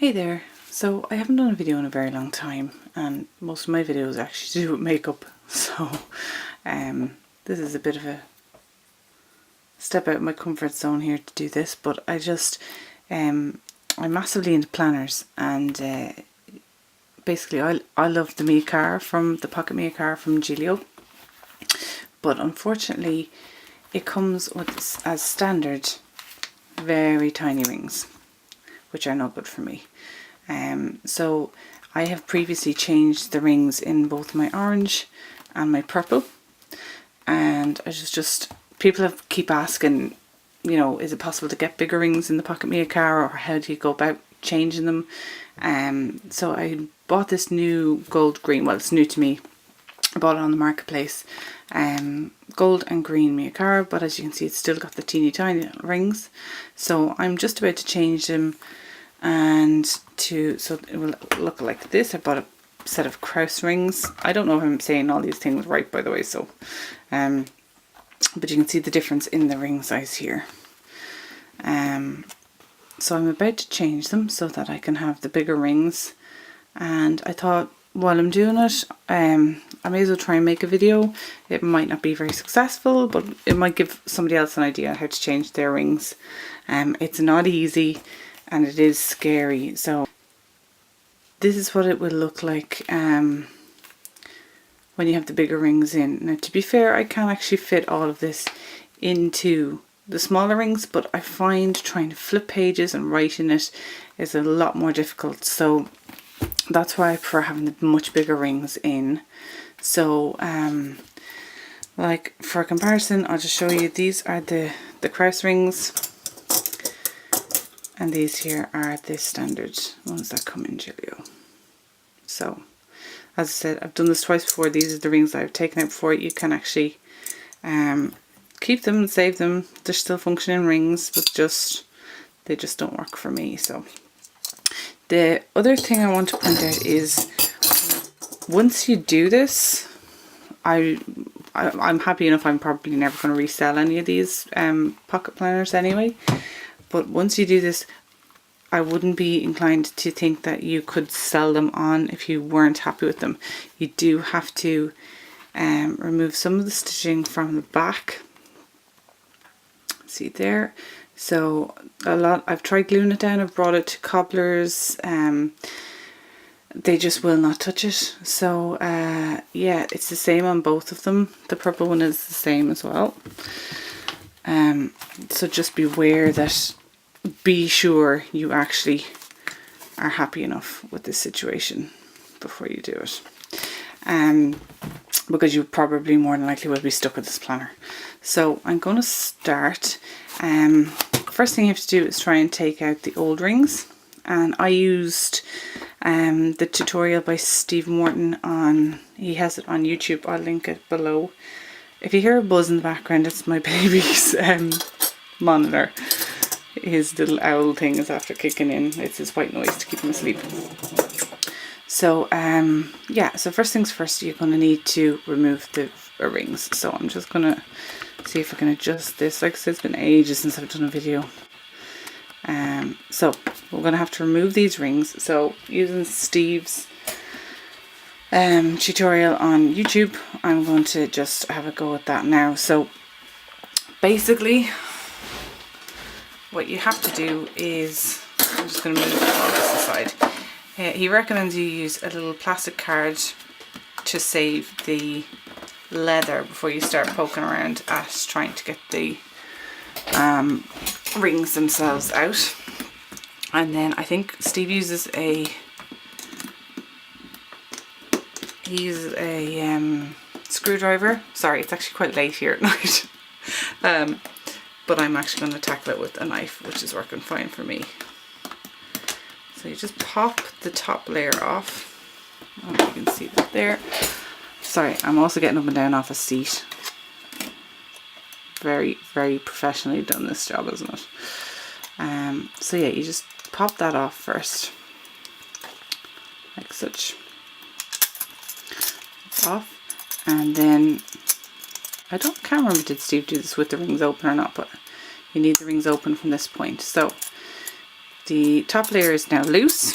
Hey there. So I haven't done a video in a very long time, and most of my videos actually to do with makeup, so this is a bit of a step out of my comfort zone here to do this, but I'm massively into planners, and basically I love the Mia Cara from the Pocket Mia Cara from Gillio, but unfortunately it comes with, as standard, very tiny rings, which are not good for me. So I have previously changed the rings in both my orange and my purple, and I just people keep asking, you know, is it possible to get bigger rings in the Pocket Mia Cara, or how do you go about changing them? So I bought this new gold green, well, it's new to me, I bought it on the marketplace, gold and green Mia Cara, but as you can see it's still got the teeny tiny rings, so I'm just about to change them, and so it will look like this. I bought a set of Krause rings. I don't know if I'm saying all these things right, by the way, so but you can see the difference in the ring size here. So I'm about to change them so that I can have the bigger rings, and I thought while I'm doing it, I may as well try and make a video. It might not be very successful, but it might give somebody else an idea how to change their rings. It's not easy and it is scary. So this is what it will look like when you have the bigger rings in. Now, to be fair, I can actually fit all of this into the smaller rings, but I find trying to flip pages and write in it is a lot more difficult, so that's why I prefer having the much bigger rings in. So like for comparison, I'll just show you, these are the Krause rings, and these here are the standard ones that come in Gillio. So as I said, I've done this twice before. These are the rings that I've taken out before. You can actually keep them and save them. They're still functioning rings, but they just don't work for me. So the other thing I want to point out is, once you do this, I'm happy enough. I'm probably never going to resell any of these pocket planners anyway. But once you do this, I wouldn't be inclined to think that you could sell them on if you weren't happy with them. You do have to remove some of the stitching from the back. See there? So I've tried gluing it down. I've brought it to cobblers. They just will not touch it. So yeah, it's the same on both of them. The purple one is the same as well. So just beware that, be sure you actually are happy enough with this situation before you do it. Because you probably more than likely will be stuck with this planner. So I'm going to start. First thing you have to do is try and take out the old rings, and I used the tutorial by Steve Morton he has it on YouTube. I'll link it below. If you hear a buzz in the background, it's my baby's monitor. His little owl thing is after kicking in. It's his white noise to keep him asleep. So yeah, so first things first, you're going to need to remove the rings. So I'm just going to see if I can adjust this. Like I said, it's been ages since I've done a video. So we're going to have to remove these rings. So using Steve's tutorial on YouTube, I'm going to just have a go at that now. So basically what you have to do is, I'm just going to move all this aside. He recommends you use a little plastic card to save the leather before you start poking around at trying to get the rings themselves out. And then I think Steve uses a screwdriver. Sorry, it's actually quite late here at night. But I'm actually going to tackle it with a knife, which is working fine for me. So you just pop the top layer off. Oh, you can see that there. Sorry, I'm also getting up and down off a seat. Very, very professionally done this job, isn't it? So yeah, you just pop that off first, like such. It's off, and then can't remember, did Steve do this with the rings open or not, but you need the rings open from this point. So The top layer is now loose,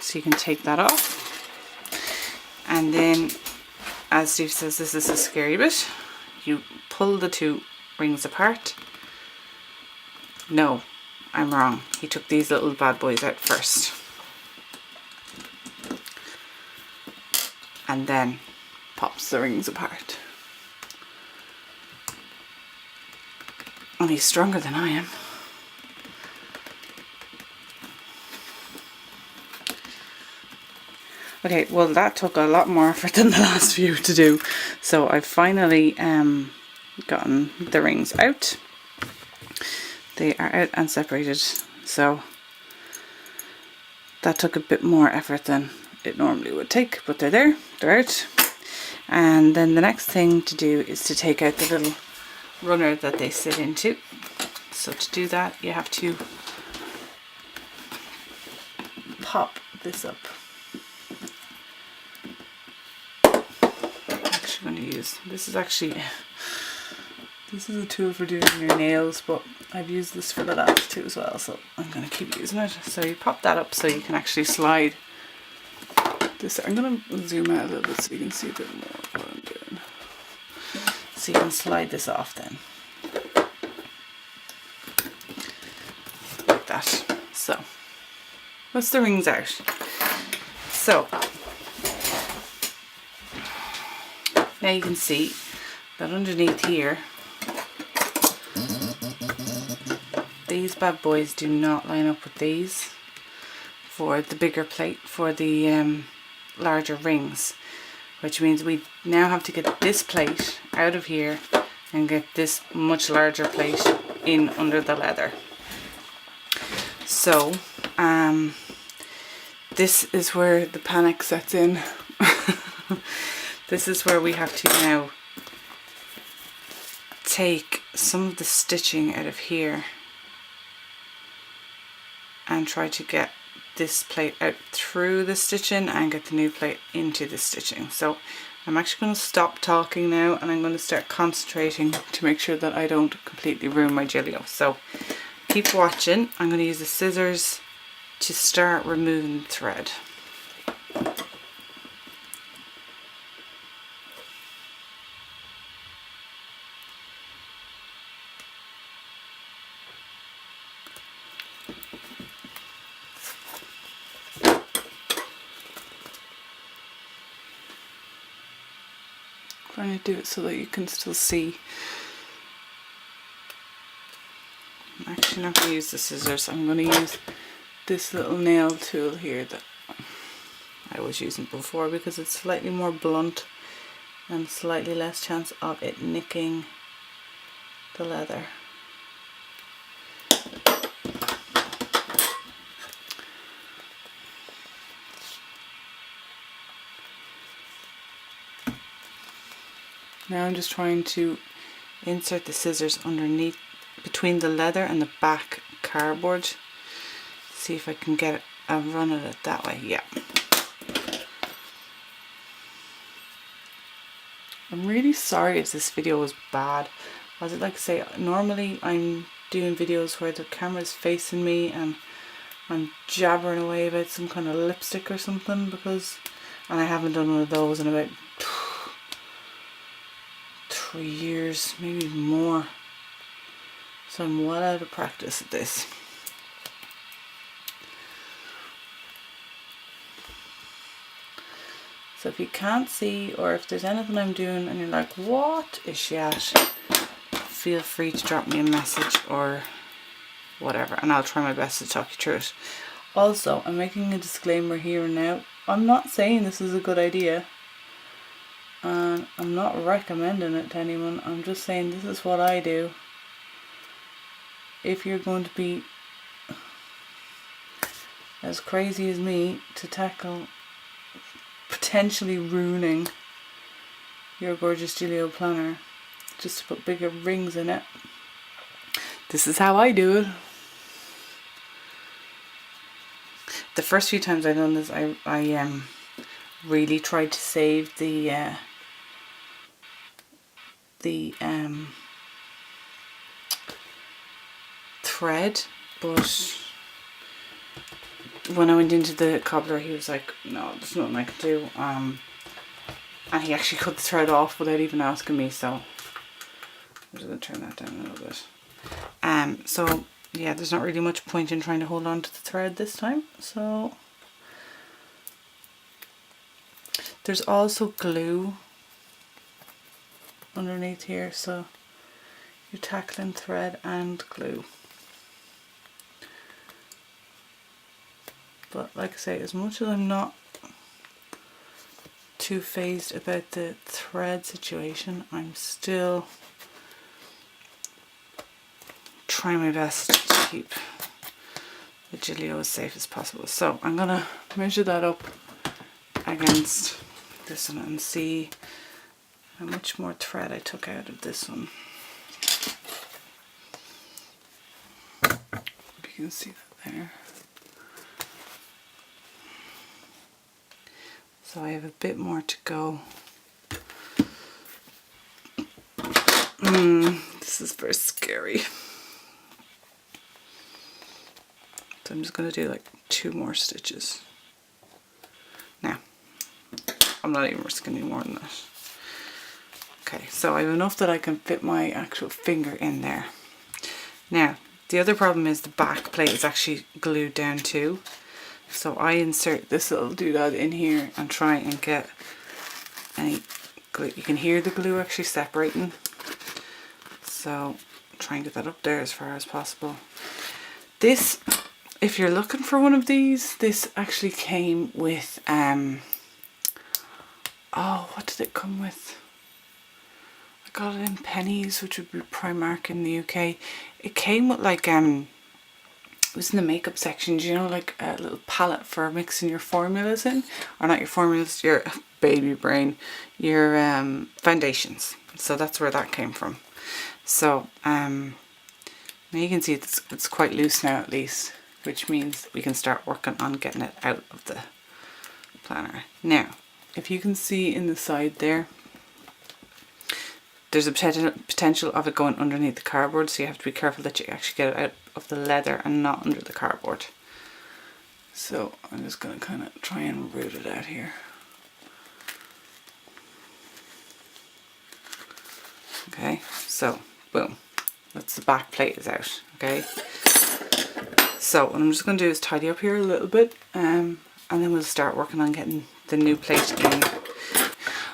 so you can take that off. And then, as Steve says, this is the scary bit. You pull the two rings apart. No, I'm wrong. He took these little bad boys out first. And then pops the rings apart. And he's stronger than I am. Okay, well that took a lot more effort than the last few to do. So I've finally gotten the rings out. They are out and separated. So that took a bit more effort than it normally would take, but they're out. And then the next thing to do is to take out the little runner that they sit into. So to do that, you have to pop this up. I'm going to use this is a tool for doing your nails, but I've used this for the last two as well, so I'm going to keep using it. So you pop that up so you can actually slide this. I'm going to zoom out a little bit so you can see a bit more of what I'm doing. So you can slide this off then, like that. So that's the rings out. So now you can see that underneath here, these bad boys do not line up with these for the bigger plate, for the larger rings, which means we now have to get this plate out of here and get this much larger plate in under the leather. So this is where the panic sets in. This is where we have to now take some of the stitching out of here and try to get this plate out through the stitching and get the new plate into the stitching. So I'm actually going to stop talking now and I'm going to start concentrating to make sure that I don't completely ruin my Gillio. So keep watching. I'm going to use the scissors to start removing the thread. Trying to do it so that you can still see. I'm actually not going to use the scissors. I'm going to use this little nail tool here that I was using before because it's slightly more blunt and slightly less chance of it nicking the leather. Now I'm just trying to insert the scissors underneath, between the leather and the back cardboard. See if I can get a run at it that way. Yeah. I'm really sorry if this video was bad. As I'd like to say, normally I'm doing videos where the camera's facing me and I'm jabbering away about some kind of lipstick or something, and I haven't done one of those in about 3 years, maybe more. So I'm well out of practice at this. So if you can't see, or if there's anything I'm doing and you're like, what is she at? Feel free to drop me a message or whatever, and I'll try my best to talk you through it. Also, I'm making a disclaimer here and now. I'm not saying this is a good idea, and I'm not recommending it to anyone. I'm just saying this is what I do. If you're going to be as crazy as me to tackle potentially ruining your gorgeous Gillio planner just to put bigger rings in it, this is how I do it. The first few times I've done this, I really tried to save the thread, but when I went into the cobbler, he was like, no, there's nothing I can do. And he actually cut the thread off without even asking me, so I'm just going to turn that down a little bit. So yeah, there's not really much point in trying to hold on to the thread this time. So there's also glue underneath here, so you're tackling thread and glue. But like I say, as much as I'm not too phased about the thread situation, I'm still trying my best to keep the Gillio as safe as possible. So I'm gonna measure that up against this one and see how much more thread I took out of this one. You can see that there. So I have a bit more to go. This is very scary. So I'm just going to do like 2 more stitches. Now, I'm not even risking any more than that. Okay, so I have enough that I can fit my actual finger in there. Now, the other problem is the back plate is actually glued down too. So I insert this little doodad in here and try and get any glue. You can hear the glue actually separating. So try and get that up there as far as possible. This, if you're looking for one of these, this actually came with, oh, what did it come with? I got it in pennies, which would be Primark in the UK. It came with like, it was in the makeup section, you know, like a little palette for mixing your formulas in, or not your formulas, your baby brain, your foundations. So that's where that came from. So now you can see it's quite loose now at least, which means we can start working on getting it out of the planner. Now, if you can see in the side there, there's a potential of it going underneath the cardboard, so you have to be careful that you actually get it out of the leather and not under the cardboard. So I'm just going to kind of try and root it out here. Okay, so boom, that's the back plate is out. Okay, so what I'm just going to do is tidy up here a little bit, and then we'll start working on getting the new plate in.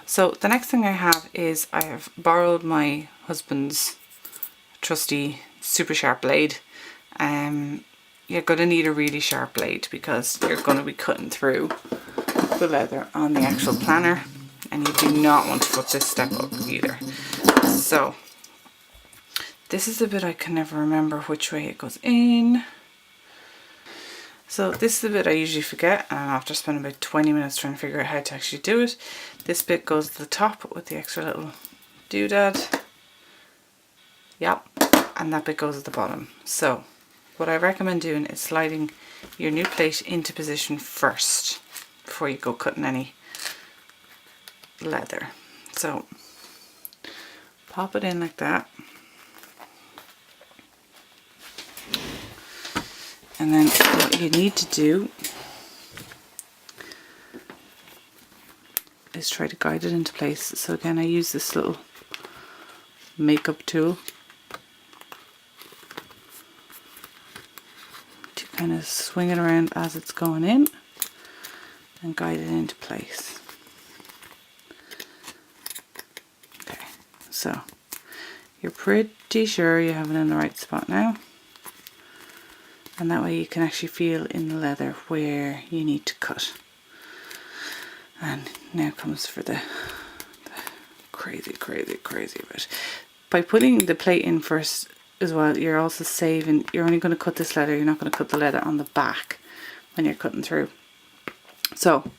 So the next thing I have is I have borrowed my husband's trusty super sharp blade. You're going to need a really sharp blade because you're going to be cutting through the leather on the actual planner, and you do not want to put this step up either. So this is the bit I can never remember which way it goes in. So this is the bit I usually forget, and after spending about 20 minutes trying to figure out how to actually do it, this bit goes to the top with the extra little doodad. Yep, and that bit goes at the bottom. So what I recommend doing is sliding your new plate into position first before you go cutting any leather. So pop it in like that. And then what you need to do is try to guide it into place. So again, I use this little makeup tool to kind of swing it around as it's going in and guide it into place. Okay, so you're pretty sure you have it in the right spot now. And that way you can actually feel in the leather where you need to cut. And now comes for the crazy bit. By putting the plate in first as well, you're also saving, you're only going to cut this leather, you're not going to cut the leather on the back when you're cutting through. So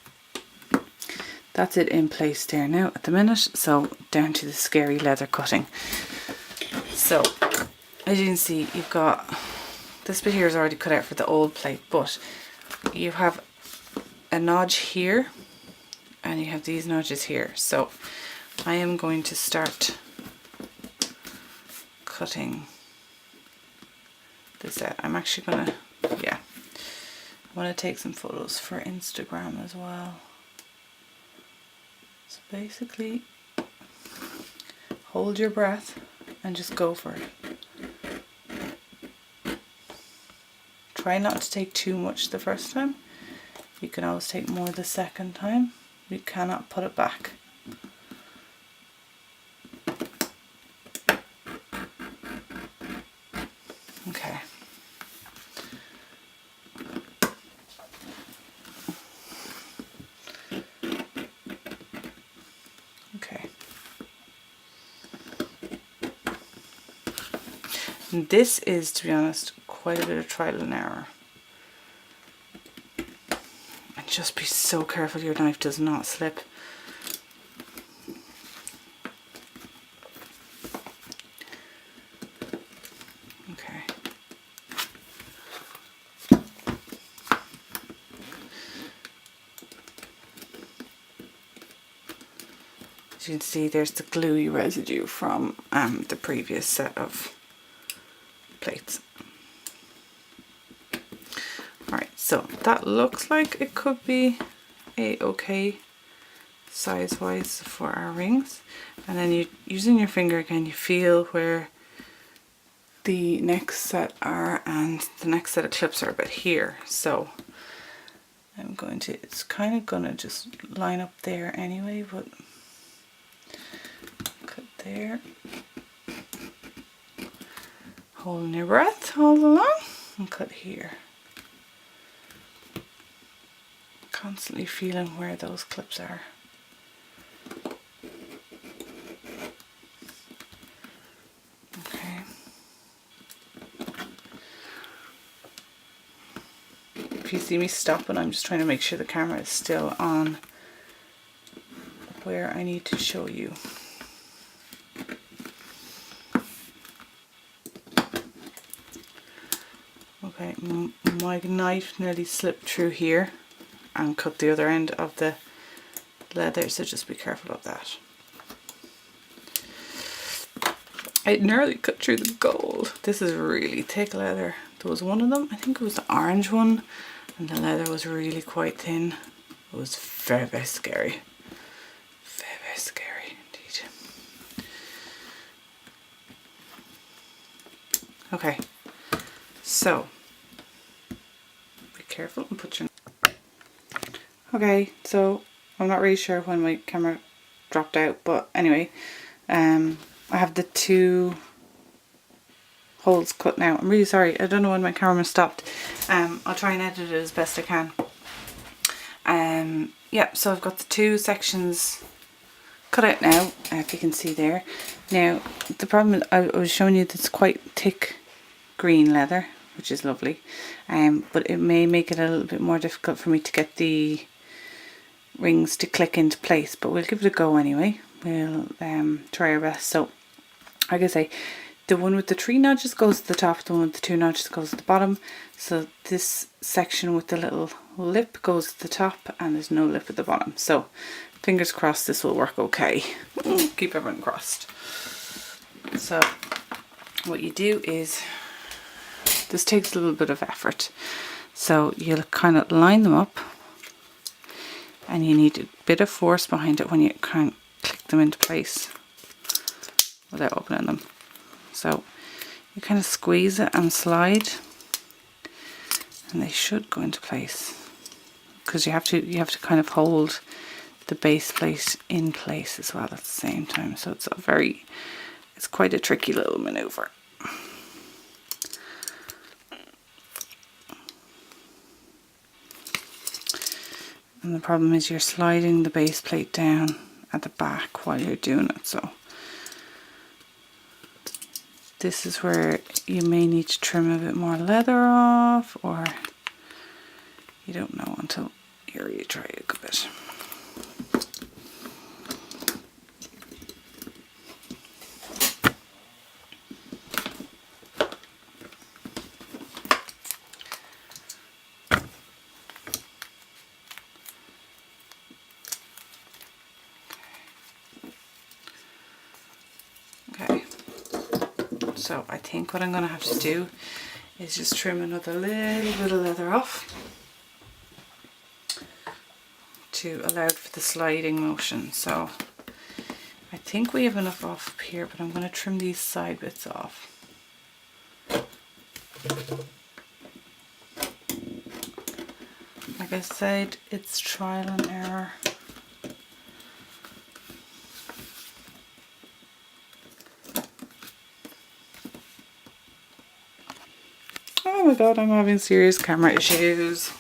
that's it in place there now at the minute. So down to the scary leather cutting. So as you can see, you've got this bit here is already cut out for the old plate, but you have a notch here and you have these notches here. So I am going to start cutting this out. I'm actually gonna, yeah, I want to take some photos for Instagram as well. So basically, hold your breath and just go for it. Try not to take too much the first time. You can always take more the second time. You cannot put it back. Okay. Okay. And this is, to be honest, quite a bit of trial and error. And just be so careful your knife does not slip. Okay. As you can see, there's the gluey residue from the previous set of plates. Alright, so that looks like it could be okay size wise for our rings. And then you, using your finger again, you feel where the next set are, and the next set of clips are about here. So I'm going to, it's kind of going to just line up there anyway, but cut there. Holding your breath all along and cut here. Constantly feeling where those clips are. Okay. If you see me stopping, I'm just trying to make sure the camera is still on where I need to show you. Okay, my knife nearly slipped through here and cut the other end of the leather, so just be careful of that. It nearly cut through the gold. This is really thick leather. There was one of them, I think it was the orange one, and the leather was really quite thin. It was very, very scary. Very, very scary indeed. Okay, so be careful and put your... Okay, so I'm not really sure when my camera dropped out, but anyway, I have the two holes cut now. I'm really sorry, I don't know when my camera stopped. I'll try and edit it as best I can. Yeah, so I've got the two sections cut out now, if you can see there. Now, the problem is I was showing you that's quite thick green leather, which is lovely, but it may make it a little bit more difficult for me to get the rings to click into place, but we'll give it a go anyway. We'll try our best. So like I say, the one with the 3 notches goes to the top, the one with the 2 notches goes to the bottom. So this section with the little lip goes to the top, and there's no lip at the bottom. So fingers crossed this will work okay. Keep everyone crossed. So what you do is, this takes a little bit of effort, so you'll kind of line them up, and you need a bit of force behind it when you can't click them into place without opening them. So you kind of squeeze it and slide, and they should go into place, because you have to kind of hold the base plate in place as well at the same time. So it's quite a tricky little maneuver. And the problem is you're sliding the base plate down at the back while you're doing it. So this is where you may need to trim a bit more leather off, or you don't know until you really try a good bit. So I think what I'm going to have to do is just trim another little bit of leather off. to allow for the sliding motion. So I think we have enough off up here, but I'm going to trim these side bits off. Like I said, it's trial and error. Oh my god, I'm having serious camera issues.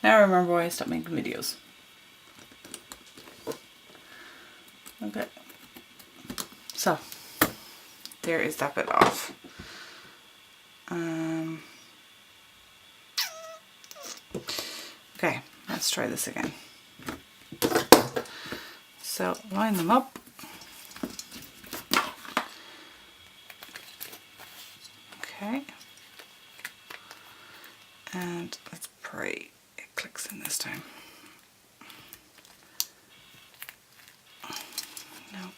Now I remember why I stopped making videos. Okay. So, there is that bit off. Okay, let's try this again. So, line them up. Okay. And let's pray it clicks in this time. No.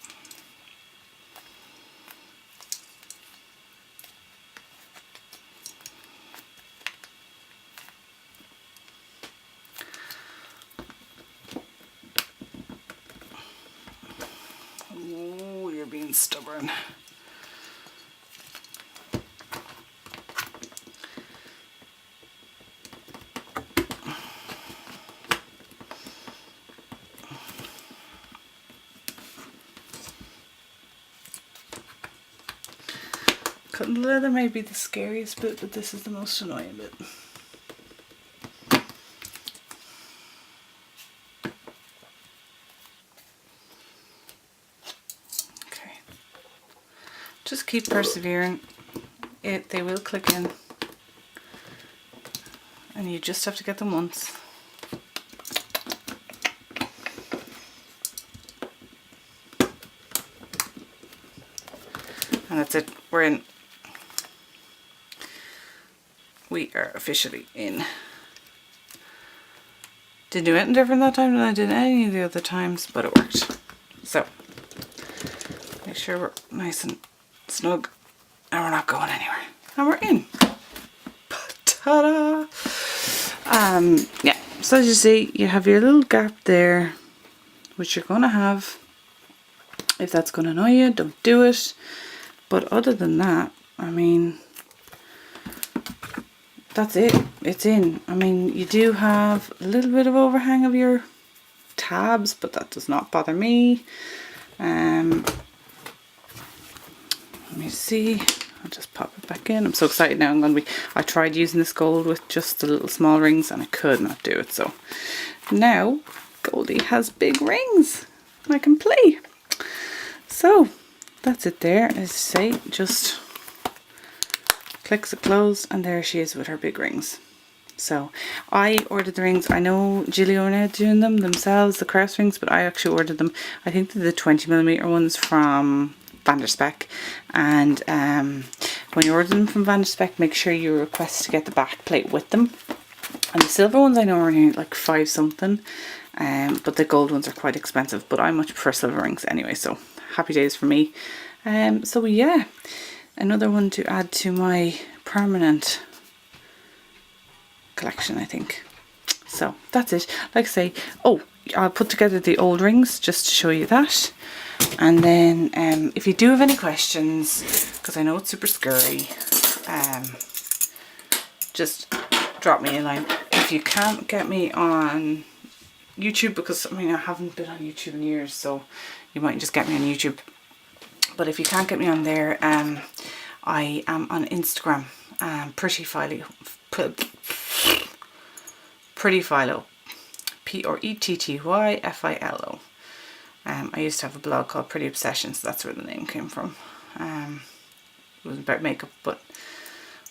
Oh, you're being stubborn. Cutting the leather may be the scariest bit, but this is the most annoying bit. Okay. Just keep persevering. They will click in. And you just have to get them once. And that's it. We're in. We are officially in. Didn't do anything different that time than I did any of the other times, but it worked. So, make sure we're nice and snug and we're not going anywhere. And we're in. Ta-da! Yeah, so as you see, you have your little gap there, which you're going to have. If that's going to annoy you, don't do it. But other than that, I mean, that's it. It's in. I mean, you do have a little bit of overhang of your tabs, but that does not bother me. Let me see. I'll just pop it back in. I'm so excited now. I tried using this gold with just the little small rings and I could not do it. So now Goldie has big rings and I can play. So that's it there. As I say, just clicks it closed and there she is with her big rings. So I ordered the rings. I know Gillio are now doing them themselves, the Krause rings, but I actually ordered them. I think they're the 20mm ones from Spek. And when you order them from Spek, make sure you request to get the back plate with them. And the silver ones I know are only like 5 something, but the gold ones are quite expensive. But I much prefer silver rings anyway, so happy days for me. So yeah, another one to add to my permanent collection, I think. So that's it. Like I say, oh, I'll put together the old rings just to show you that. And then if you do have any questions, because I know it's super scary, just drop me a line. If you can't get me on YouTube, because I mean I haven't been on YouTube in years, so you might just get me on YouTube. But if you can't get me on there, I am on Instagram, Pretty Philo, PrettyPhilo. I used to have a blog called Pretty Obsession, so that's where the name came from. It was about makeup, but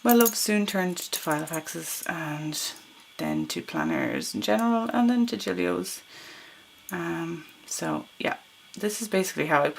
my love soon turned to Philofaxes and then to planners in general and then to Gillio's. So yeah, this is basically how I put